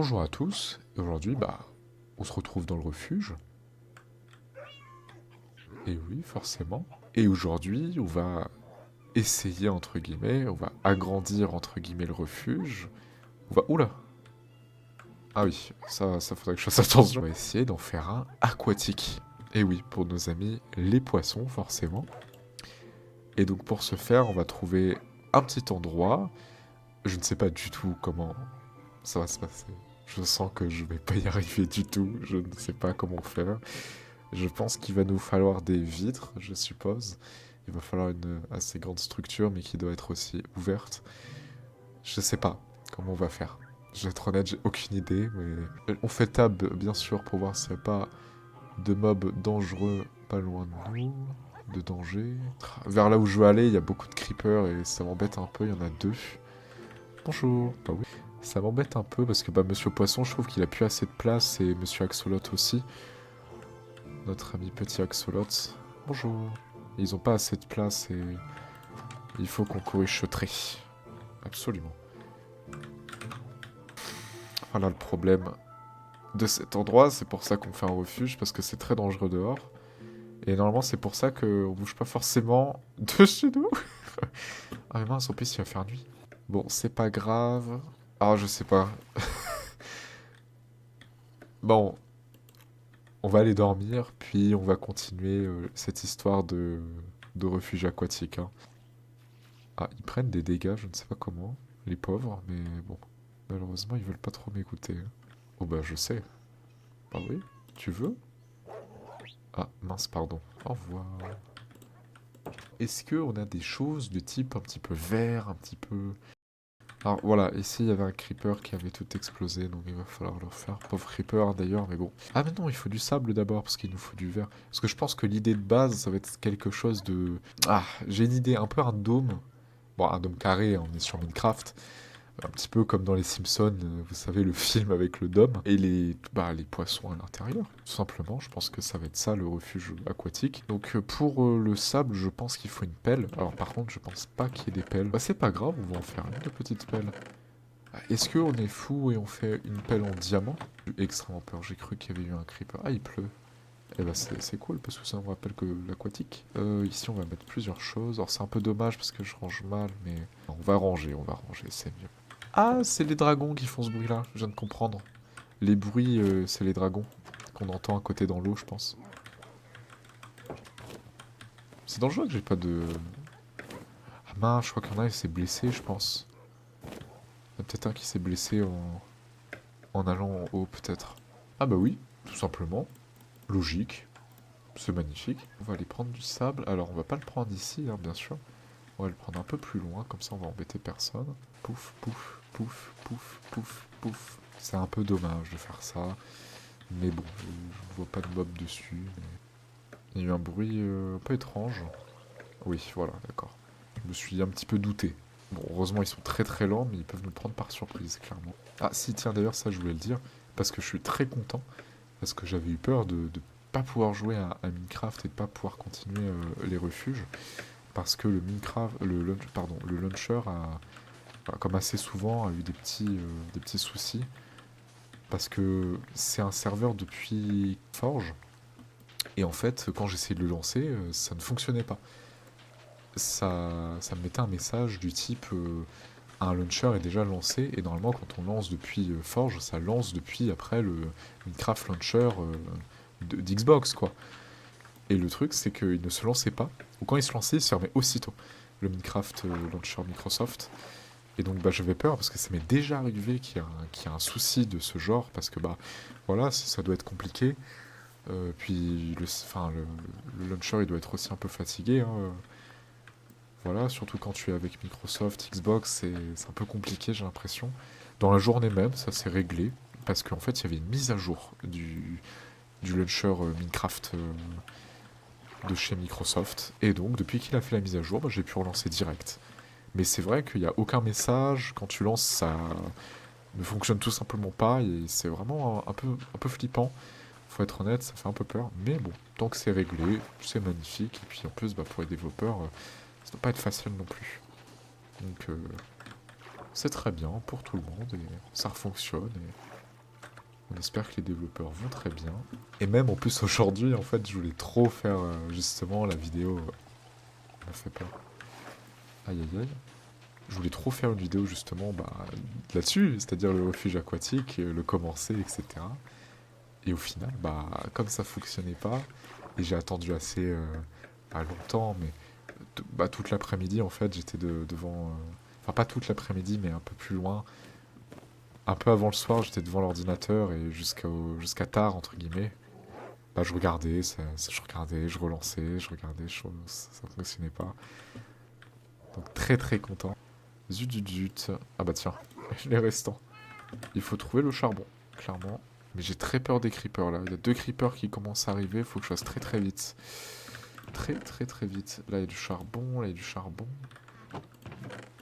Bonjour à tous, et aujourd'hui, on se retrouve dans le refuge. Et oui, forcément. Et aujourd'hui, on va essayer, entre guillemets, on va agrandir, entre guillemets, le refuge. On va... Oula! Ah oui, ça faudrait que je fasse attention. On va essayer d'en faire un aquatique. Et oui, pour nos amis, les poissons, forcément. Et donc pour ce faire, on va trouver un petit endroit. Je ne sais pas du tout comment ça va se passer. Je sens que je vais pas y arriver du tout. Je ne sais pas comment faire. Je pense qu'il va nous falloir des vitres, je suppose. Il va falloir une assez grande structure, mais qui doit être aussi ouverte. Je sais pas comment on va faire. Je vais être honnête, j'ai aucune idée, mais... On fait tab, bien sûr, pour voir s'il n'y a pas de mobs dangereux pas loin de nous. De danger. Vers là où je veux aller, il y a beaucoup de creepers et ça m'embête un peu, il y en a deux. Bonjour. Bah oui. Ça m'embête un peu parce que Monsieur Poisson, je trouve qu'il a plus assez de place et Monsieur Axolot aussi. Notre ami petit Axolot. Bonjour. Ils ont pas assez de place et il faut qu'on corrige ce trait. Absolument. Voilà le problème de cet endroit, c'est pour ça qu'on fait un refuge, parce que c'est très dangereux dehors. Et normalement c'est pour ça qu'on bouge pas forcément de chez nous. Ah mais mince, en plus il va faire nuit. Bon, c'est pas grave. Ah, je sais pas. Bon, on va aller dormir, puis on va continuer cette histoire de refuge aquatique. Hein. Ah, ils prennent des dégâts, je ne sais pas comment, les pauvres, mais bon. Malheureusement, ils veulent pas trop m'écouter. Oh bah, je sais. Ah oui, tu veux? Ah, mince, pardon. Au revoir. Est-ce qu'on a des choses de type un petit peu vert, un petit peu... Alors voilà, ici il y avait un creeper qui avait tout explosé, donc il va falloir le refaire. Pauvre creeper hein, d'ailleurs, mais bon. Ah mais non, il faut du sable d'abord, parce qu'il nous faut du vert. Parce que je pense que l'idée de base, ça va être quelque chose de... Ah, j'ai une idée, un peu un dôme. Bon, un dôme carré, hein, on est sur Minecraft. Un petit peu comme dans les Simpsons, vous savez, le film avec le dôme. Et les poissons à l'intérieur. Tout simplement, je pense que ça va être ça, le refuge aquatique. Donc pour le sable, je pense qu'il faut une pelle. Alors par contre, je pense pas qu'il y ait des pelles. Bah c'est pas grave, on va en faire une de petite pelle. Est-ce qu'on est fou et on fait une pelle en diamant? J'ai eu extrêmement peur, j'ai cru qu'il y avait eu un creeper. Ah, il pleut. Eh ben c'est cool parce que ça me rappelle que l'aquatique. Ici on va mettre plusieurs choses. Alors c'est un peu dommage parce que je range mal, mais on va ranger, c'est mieux. Ah, c'est les dragons qui font ce bruit-là, je viens de comprendre. Les bruits, c'est les dragons qu'on entend à côté dans l'eau, je pense. C'est dangereux que j'ai pas de... Ah mince, je crois qu'il y en a qui s'est blessé, je pense. Il y en a peut-être un qui s'est blessé en allant en haut, peut-être. Ah bah oui, tout simplement. Logique. C'est magnifique. On va aller prendre du sable. Alors, on va pas le prendre ici, hein, bien sûr. On va le prendre un peu plus loin, comme ça on va embêter personne. Pouf, pouf, pouf, pouf, pouf, pouf. C'est un peu dommage de faire ça. Mais bon, je ne vois pas de mob dessus. Mais... Il y a eu un bruit un peu étrange. Oui, voilà, d'accord. Je me suis un petit peu douté. Bon, heureusement, ils sont très très lents, mais ils peuvent nous prendre par surprise, clairement. Ah si, tiens, d'ailleurs, ça, je voulais le dire, parce que je suis très content, parce que j'avais eu peur de pas pouvoir jouer à Minecraft et de pas pouvoir continuer les refuges, parce que le Minecraft, le launcher comme assez souvent, a eu des petits soucis, parce que c'est un serveur depuis Forge, et en fait, quand j'essayais de le lancer, ça ne fonctionnait pas. Ça me mettait un message du type un launcher est déjà lancé, et normalement quand on lance depuis Forge, ça lance depuis après le Minecraft Launcher d'Xbox quoi. Et le truc c'est qu'il ne se lançait pas, ou quand il se lançait il se fermait aussitôt, le Minecraft Launcher Microsoft. Et donc j'avais peur parce que ça m'est déjà arrivé qu'il y a un souci de ce genre, parce que voilà, ça doit être compliqué. Puis le launcher il doit être aussi un peu fatigué, hein. Voilà, surtout quand tu es avec Microsoft, Xbox, c'est un peu compliqué, j'ai l'impression. Dans la journée même, ça s'est réglé, parce qu'en fait, il y avait une mise à jour du launcher Minecraft de chez Microsoft. Et donc, depuis qu'il a fait la mise à jour, j'ai pu relancer direct. Mais c'est vrai qu'il n'y a aucun message. Quand tu lances, ça ne fonctionne tout simplement pas. Et c'est vraiment un peu flippant. Faut être honnête, ça fait un peu peur. Mais bon, tant que c'est réglé, c'est magnifique. Et puis en plus, pour les développeurs, ça ne doit pas être facile non plus. Donc c'est très bien pour tout le monde et ça fonctionne. On espère que les développeurs vont très bien. Et même en plus aujourd'hui, en fait, je voulais trop faire justement la vidéo. Ça m'a fait peur. Aïe aïe aïe. Je voulais trop faire une vidéo justement là-dessus, c'est-à-dire le refuge aquatique, le commencer, etc. Et au final, comme ça fonctionnait pas, et j'ai attendu assez pas longtemps, mais toute l'après-midi en fait, j'étais devant. Enfin, pas toute l'après-midi, mais un peu plus loin. Un peu avant le soir, j'étais devant l'ordinateur et jusqu'à tard, entre guillemets. Je regardais, je regardais, je relançais, je regardais, ça fonctionnait pas. Donc très très content. Zut zut zut. Ah bah tiens, les restants. Il faut trouver le charbon, clairement. Mais j'ai très peur des creepers là. Il y a 2 creepers qui commencent à arriver, il faut que je fasse très très vite. Très très très vite. Là il y a du charbon, là il y a du charbon.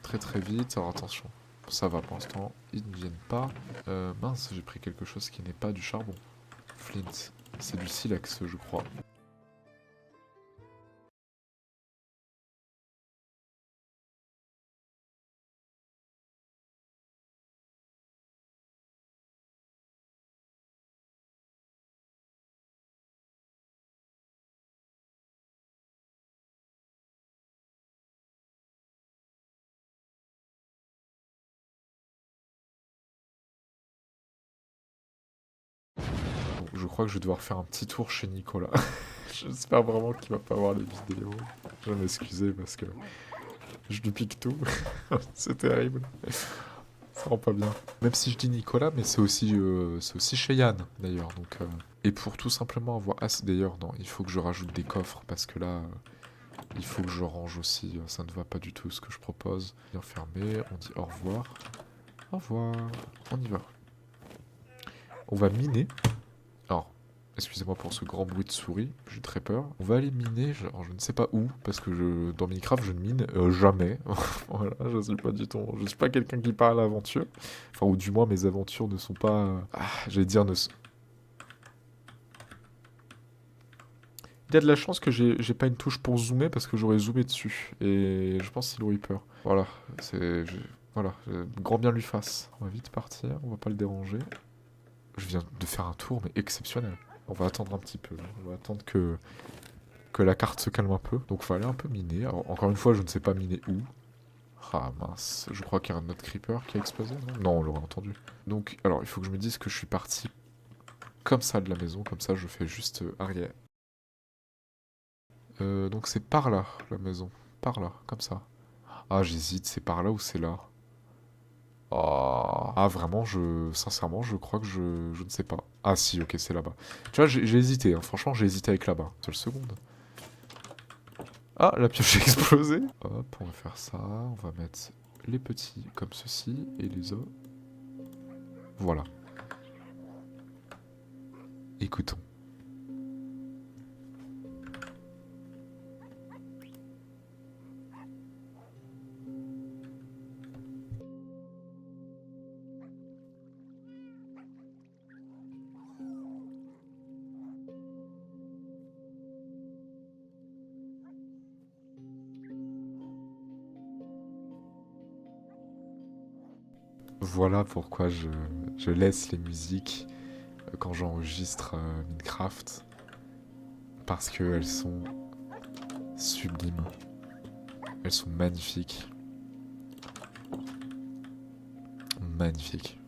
Très très vite, alors attention. Ça va pour l'instant, ils ne viennent pas. Mince, j'ai pris quelque chose qui n'est pas du charbon. Flint, c'est du silex je crois. Bon, je crois que je vais devoir faire un petit tour chez Nicolas. J'espère vraiment qu'il va pas voir les vidéos. Je vais m'excuser parce que je lui pique tout. C'est terrible. Ça rend pas bien. Même si je dis Nicolas, mais c'est aussi chez Yann, d'ailleurs. Et pour tout simplement avoir assez... D'ailleurs, non, il faut que je rajoute des coffres, parce que là, il faut que je range aussi. Ça ne va pas du tout ce que je propose. Bien fermé, on dit au revoir. Au revoir. On y va. On va miner. Alors, excusez-moi pour ce grand bruit de souris, j'ai très peur. On va aller miner, alors je ne sais pas où, parce que dans Minecraft je ne mine jamais. Voilà, je suis pas quelqu'un qui part à l'aventure. Enfin, ou du moins mes aventures ne sont pas... j'allais dire Il y a de la chance que j'ai pas une touche pour zoomer, parce que j'aurais zoomé dessus. Et je pense qu'il aurait eu peur. Voilà, voilà, grand bien lui fasse. On va vite partir, on va pas le déranger. Je viens de faire un tour, mais exceptionnel. On va attendre un petit peu. On va attendre que la carte se calme un peu. Donc il faut aller un peu miner. Alors, encore une fois, je ne sais pas miner où. Ah mince, je crois qu'il y a un autre creeper qui a explosé, non? Non, on l'aurait entendu. Donc, alors, il faut que je me dise que je suis parti comme ça de la maison. Comme ça, je fais juste arrière. Donc c'est par là, la maison. Par là, comme ça. Ah, j'hésite, c'est par là ou c'est là? Ah, vraiment, sincèrement, je crois que je ne sais pas. Ah si, ok, c'est là-bas. Tu vois, j'ai hésité, hein. Franchement, j'ai hésité avec là-bas. Seule seconde. Ah, la pioche a explosé. Hop, on va faire ça. On va mettre les petits comme ceci et les autres. Voilà. Écoutons. Voilà pourquoi je laisse les musiques quand j'enregistre Minecraft. Parce qu'elles sont sublimes. Elles sont magnifiques. Magnifiques.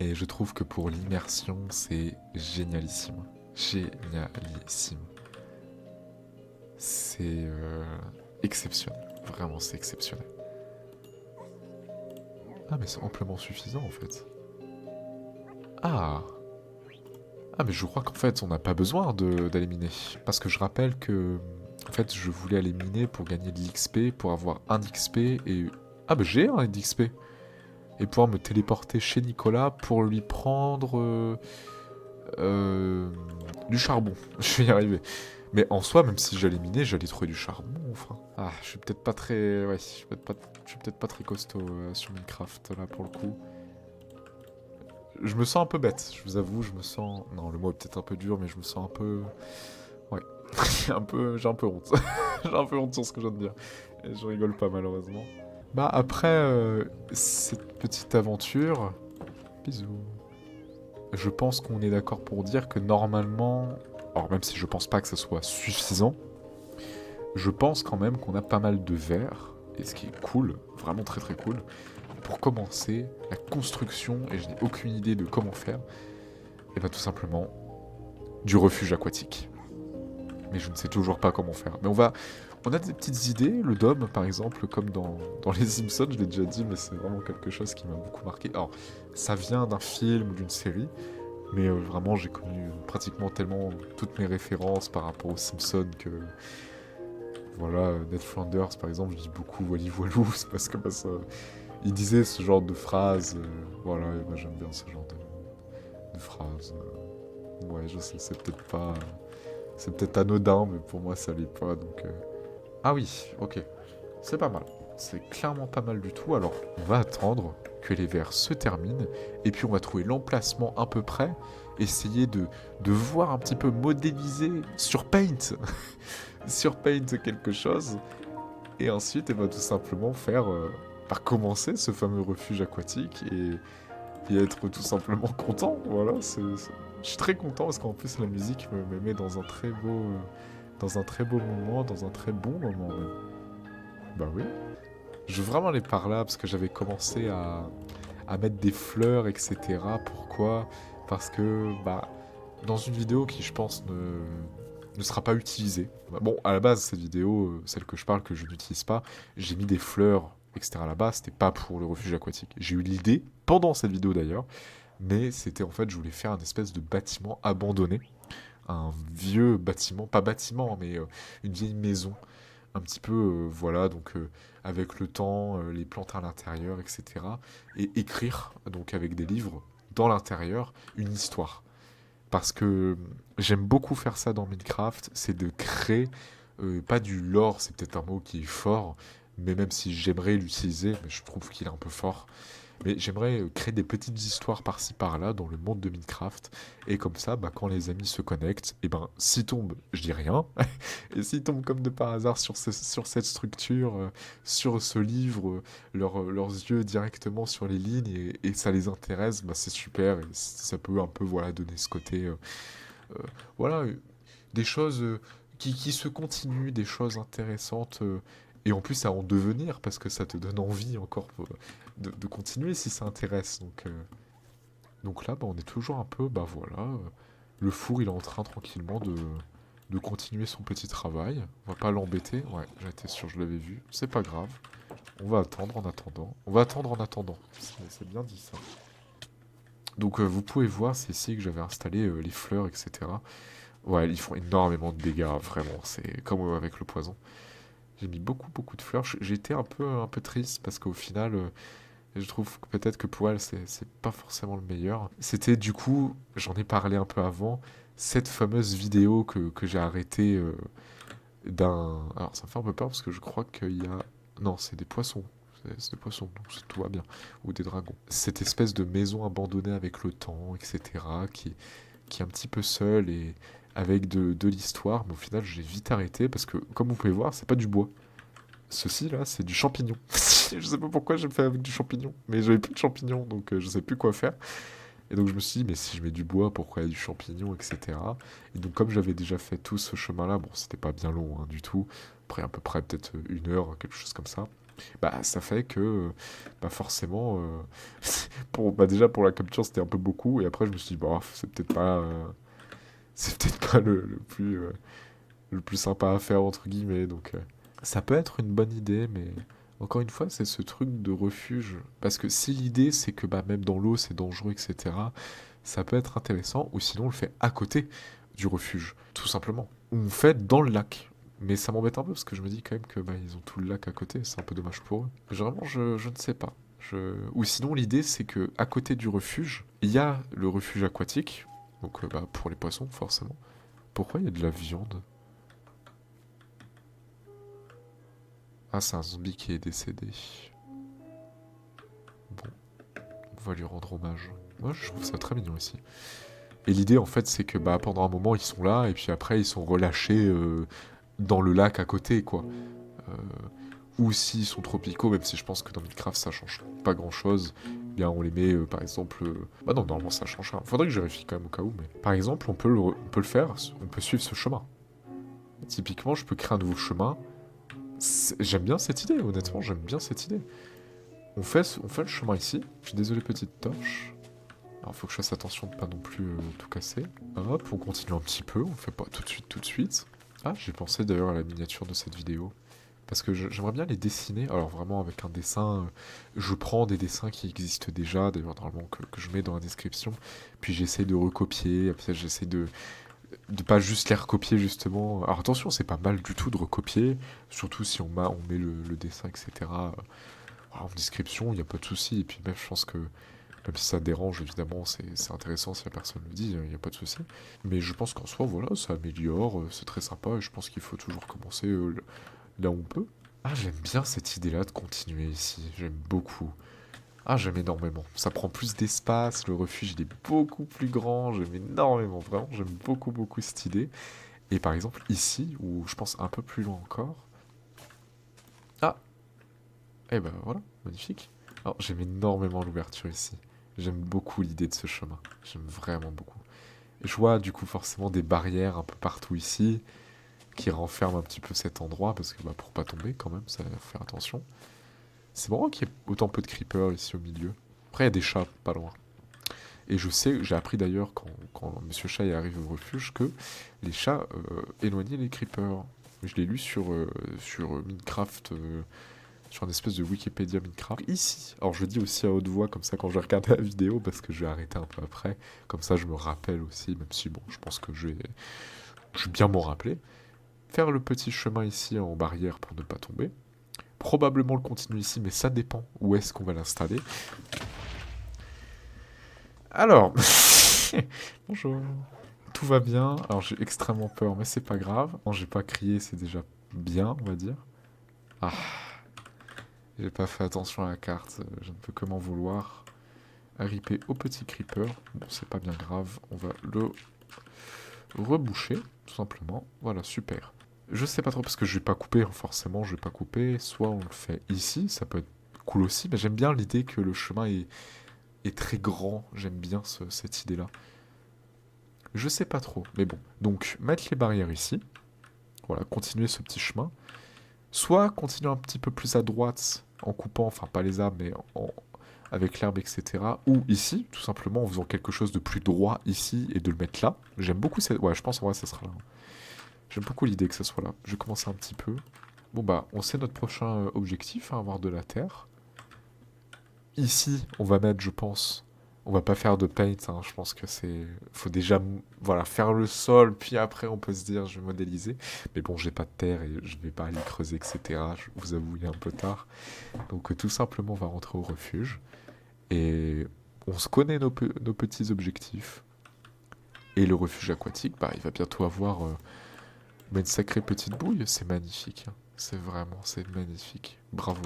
Et je trouve que pour l'immersion, c'est génialissime. Génialissime. C'est exceptionnel. Vraiment, c'est exceptionnel. Ah, mais c'est amplement suffisant en fait. Ah. Ah, mais je crois qu'en fait, on n'a pas besoin d'aller miner. Parce que je rappelle que, en fait, je voulais aller miner pour gagner de l'XP, pour avoir un XP et... Ah, bah j'ai un XP. Et pouvoir me téléporter chez Nicolas pour lui prendre du charbon. Je vais y arriver. Mais en soi, même si j'allais miner, j'allais trouver du charbon, enfin. Ah, je suis peut-être pas très... Ouais, je suis peut-être pas très costaud sur Minecraft, là, pour le coup. Je me sens un peu bête, je vous avoue, je me sens... Non, le mot est peut-être un peu dur, mais je me sens un peu... Ouais, j'ai un peu honte. J'ai un peu honte sur ce que je viens de dire. Et je rigole pas, malheureusement. Après cette petite aventure... Bisous. je pense qu'on est d'accord pour dire que normalement, alors même si je pense pas que ce soit suffisant, je pense quand même qu'on a pas mal de verres, et ce qui est cool, vraiment très très cool, pour commencer la construction, et je n'ai aucune idée de comment faire, et bah tout simplement du refuge aquatique. Mais je ne sais toujours pas comment faire. Mais on a des petites idées, le dôme par exemple, comme dans les Simpsons, je l'ai déjà dit, mais c'est vraiment quelque chose qui m'a beaucoup marqué. Alors, ça vient d'un film ou d'une série, mais vraiment j'ai connu pratiquement tellement toutes mes références par rapport aux Simpsons que voilà, Ned Flanders par exemple, je dis beaucoup Wally Voilou, c'est parce que il disait ce genre de phrases, voilà, et moi j'aime bien ce genre de phrases. Ouais, je sais, c'est peut-être anodin, mais pour moi ça l'est pas, donc... Ah oui, ok, c'est pas mal. C'est clairement pas mal du tout. Alors, on va attendre que les vers se terminent, et puis on va trouver l'emplacement à peu près, essayer de voir un petit peu modéliser sur Paint, sur Paint quelque chose, et ensuite, on va tout simplement faire, commencer ce fameux refuge aquatique, et être tout simplement content. Voilà, je suis très content parce qu'en plus la musique me met dans un très beau moment, dans un très bon moment même. Bah oui. Je veux vraiment aller par là parce que j'avais commencé à mettre des fleurs, etc. Pourquoi? Parce que, bah, dans une vidéo qui, je pense, ne sera pas utilisée. Bah, bon, à la base, cette vidéo, celle que je parle, que je n'utilise pas, j'ai mis des fleurs, etc. là-bas, c'était pas pour le refuge aquatique. J'ai eu l'idée, pendant cette vidéo d'ailleurs, mais c'était en fait, je voulais faire un espèce de bâtiment abandonné. Un vieux bâtiment, pas bâtiment, mais une vieille maison un petit peu, voilà, donc avec le temps, les plantes à l'intérieur, etc. Et écrire, donc avec des livres, dans l'intérieur, une histoire. Parce que j'aime beaucoup faire ça dans Minecraft, c'est de créer, pas du lore, c'est peut-être un mot qui est fort, mais même si j'aimerais l'utiliser, mais je trouve qu'il est un peu fort, mais j'aimerais créer des petites histoires par-ci par-là dans le monde de Minecraft. Et comme ça, bah, quand les amis se connectent, et ben, s'ils tombent, je dis rien. Et s'ils tombent comme de par hasard sur cette structure, sur ce livre, leurs yeux directement sur les lignes, et ça les intéresse, bah, c'est super. Et ça peut un peu voilà, donner ce côté. Euh, voilà, des choses qui se continuent, des choses intéressantes. Et en plus, à en devenir, parce que ça te donne envie encore de continuer si ça intéresse. Donc là, bah, on est toujours un peu, bah voilà, le four, il est en train tranquillement de continuer son petit travail. On va pas l'embêter. Ouais, j'étais sûr, je l'avais vu. C'est pas grave. On va attendre en attendant. On va attendre en attendant. C'est bien dit ça. Donc vous pouvez voir, c'est ici que j'avais installé les fleurs, etc. Ouais, ils font énormément de dégâts, vraiment. C'est comme avec le poison. J'ai mis beaucoup, beaucoup de fleurs. J'ai été un peu triste parce qu'au final, je trouve que peut-être que pour elle, c'est pas forcément le meilleur. C'était du coup, j'en ai parlé un peu avant, cette fameuse vidéo que j'ai arrêtée d'un... Alors ça me fait un peu peur parce que je crois qu'il y a... Non, c'est des poissons. C'est des poissons, donc tout va bien. Ou des dragons. Cette espèce de maison abandonnée avec le temps, etc. Qui est un petit peu seule et avec de l'histoire. Mais au final, j'ai vite arrêté parce que, comme vous pouvez voir, c'est pas du bois. Ceci là, c'est du champignon. Je sais pas pourquoi j'ai fait avec du champignon, mais j'avais plus de champignons, donc je sais plus quoi faire. Et donc je me suis dit, mais si je mets du bois, pourquoi il y a du champignon, etc. Et donc comme j'avais déjà fait tout ce chemin-là, bon, c'était pas bien long hein, du tout, après à peu près peut-être une heure, quelque chose comme ça. Bah ça fait que, bah forcément, bah déjà pour la capture c'était un peu beaucoup, et après je me suis dit, bah c'est peut-être pas le plus sympa à faire entre guillemets, donc ça peut être une bonne idée, mais encore une fois, c'est ce truc de refuge. Parce que si l'idée c'est que bah, même dans l'eau c'est dangereux, etc., ça peut être intéressant, ou sinon on le fait à côté du refuge, tout simplement. Ou on fait dans le lac. Mais ça m'embête un peu parce que je me dis quand même que bah, ils ont tout le lac à côté, c'est un peu dommage pour eux. Vraiment, je ne sais pas. Ou sinon l'idée c'est que à côté du refuge, il y a le refuge aquatique, donc bah, pour les poissons forcément. Pourquoi il y a de la viande? Ah, c'est un zombie qui est décédé. Bon, on va lui rendre hommage. Moi, je trouve ça très mignon ici. Et l'idée, en fait, c'est que bah, pendant un moment, ils sont là, et puis après, ils sont relâchés dans le lac à côté, quoi. Euh, ou s'ils sont tropicaux, même si je pense que dans Minecraft ça change pas grand chose, eh bien on les met par exemple... Bah non, normalement ça change rien. Faudrait que je vérifie quand même au cas où, mais... Par exemple, on peut le faire, on peut suivre ce chemin. Typiquement, je peux créer un nouveau chemin. J'aime bien cette idée, honnêtement, j'aime bien cette idée. On fait le chemin ici. Je suis désolé, petite torche. Alors, faut que je fasse attention de pas non plus tout casser. Hop, on continue un petit peu, on fait pas tout de suite. Ah, j'ai pensé d'ailleurs à la miniature de cette vidéo. Parce que j'aimerais bien les dessiner, alors vraiment avec un dessin, je prends des dessins qui existent déjà, d'ailleurs normalement que je mets dans la description, puis j'essaie de recopier, après j'essaie de pas juste les recopier justement. Alors attention, c'est pas mal du tout de recopier, surtout si on met le dessin, etc. En description, il n'y a pas de souci, et puis même je pense que même si ça dérange, évidemment, c'est intéressant si la personne le dit, il n'y a pas de souci. Mais je pense qu'en soi, voilà, ça améliore, c'est très sympa, et je pense qu'il faut toujours commencer là où on peut. Ah, j'aime bien cette idée-là de continuer ici, j'aime beaucoup. Ah, j'aime énormément. Ça prend plus d'espace, le refuge il est beaucoup plus grand, j'aime énormément, vraiment, j'aime beaucoup cette idée. Et par exemple, ici, ou je pense un peu plus loin encore... Ah, eh ben voilà, magnifique. Alors, j'aime énormément l'ouverture ici. J'aime beaucoup l'idée de ce chemin. J'aime vraiment beaucoup. Je vois du coup forcément des barrières un peu partout ici qui renferment un petit peu cet endroit parce que bah, pour pas tomber quand même, ça faut faire attention. C'est marrant qu'il y ait autant peu de creepers ici au milieu. Après, il y a des chats pas loin. Et je sais, j'ai appris d'ailleurs quand Monsieur Chat est arrivé au refuge que les chats éloignaient les creepers. Je l'ai lu sur Minecraft, sur une espèce de Wikipédia Minecraft. Ici, alors je le dis aussi à haute voix, comme ça quand je vais regarder la vidéo, parce que je vais arrêter un peu après. Comme ça je me rappelle aussi, même si bon, je pense que je vais bien m'en rappeler. Faire le petit chemin ici en barrière pour ne pas tomber. Probablement le continuer ici, mais ça dépend où est-ce qu'on va l'installer. Alors, bonjour. Tout va bien. Alors j'ai extrêmement peur, mais c'est pas grave. Non, j'ai pas crié, c'est déjà bien, on va dire. Ah, j'ai pas fait attention à la carte, je ne peux que m'en vouloir. RIP au petit creeper. Bon, c'est pas bien grave, on va le reboucher, tout simplement. Voilà, super. Je sais pas trop parce que je vais pas couper, forcément, je vais pas couper. Soit on le fait ici, ça peut être cool aussi, mais j'aime bien l'idée que le chemin est très grand. J'aime bien cette idée-là. Je sais pas trop, mais bon. Donc, mettre les barrières ici. Voilà, continuer ce petit chemin. Soit continuer un petit peu plus à droite en coupant, enfin pas les arbres, mais avec l'herbe, etc. Ou ici, tout simplement en faisant quelque chose de plus droit ici et de le mettre là. J'aime beaucoup cette... Ouais, je pense en vrai ça sera là. J'aime beaucoup l'idée que ça soit là. Je vais commencer un petit peu. Bon bah, on sait notre prochain objectif, hein, avoir de la terre. Ici, on va mettre, je pense... On va pas faire de paint, hein, je pense que c'est... Faut déjà, voilà, faire le sol, puis après on peut se dire, je vais modéliser. Mais bon, j'ai pas de terre et je vais pas aller creuser, etc. Je vous avoue, il est un peu tard. Donc tout simplement, on va rentrer au refuge. Et on se connaît nos petits objectifs. Et le refuge aquatique, bah, il va bientôt avoir une sacrée petite bouille. C'est magnifique, hein. C'est magnifique. Bravo.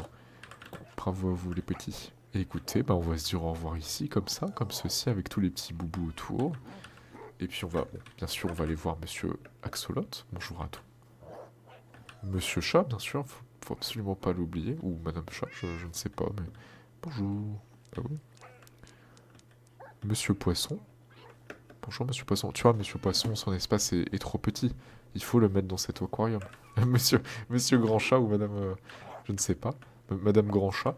Bravo à vous les petits. Et écoutez, bah, on va se dire au revoir ici, comme ça, comme ceci, avec tous les petits boubous autour. Et puis on va, bon, bien sûr, on va aller voir Monsieur Axolot. Bonjour à tous. Monsieur Chat, bien sûr, faut absolument pas l'oublier. Ou Madame Chat, je ne sais pas, mais... Bonjour. Ah oui. Monsieur Poisson. Bonjour Monsieur Poisson. Tu vois, Monsieur Poisson, son espace est trop petit. Il faut le mettre dans cet aquarium. Monsieur Grand Chat ou Madame... je ne sais pas. Madame Grand Chat.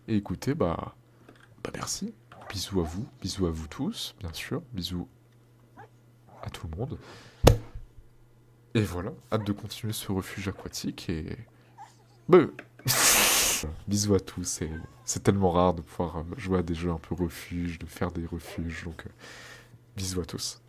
Et écoutez, bah merci. Bisous à vous tous, bien sûr. Bisous à tout le monde. Et voilà, hâte de continuer ce refuge aquatique et... Bah, bisous à tous, et c'est tellement rare de pouvoir jouer à des jeux un peu refuge, de faire des refuges, donc bisous à tous.